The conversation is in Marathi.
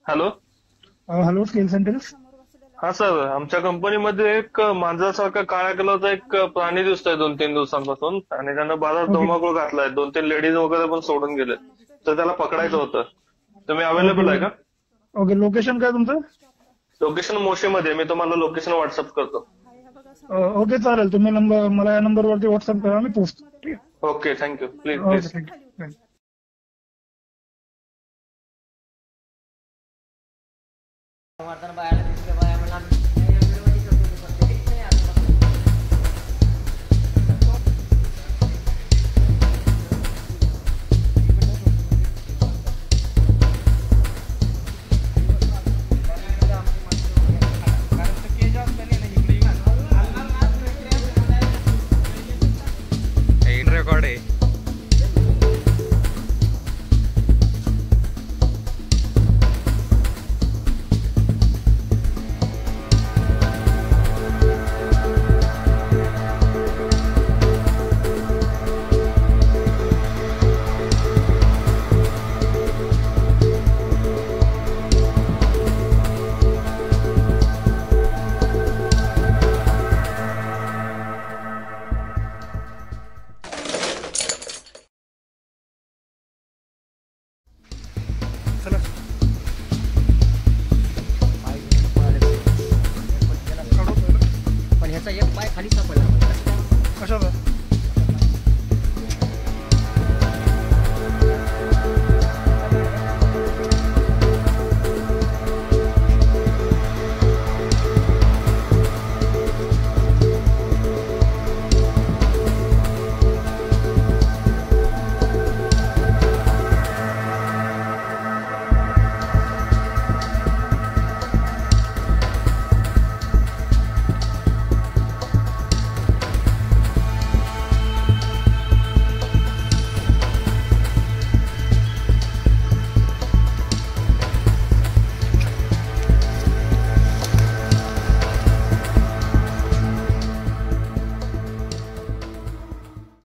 हॅलो. Hello, skill centres. हा सर, आमच्या कंपनीमध्ये एक मांजरासारखा काळ्या कलरचा एक प्राणी दिसतोय 2-3 दिवसांपासून, आणि त्यानं बाजारात ओके धुमाकूळ घातलाय. 2-3 लेडीज वगैरे पण सोडून गेलेत. तर त्याला पकडायचं होतं. तुम्ही ओके अवेलेबल आहे का? ओके. लोकेशन काय तुमचं? लोकेशन मोशेमध्ये आहे. मी तुम्हाला लोकेशन व्हॉट्सअप करतो. ओके, चालेल. तुम्ही नंबर मला या नंबरवरती व्हॉट्सअप करा, मी पोहोचतो. ठीक ओके, थँक्यू. प्लीज आहे. Okay, please. थँक्यू. रेकॉर्ड आहे. चला. पण ह्याचा एक पाय खाली सापडला. कशाला?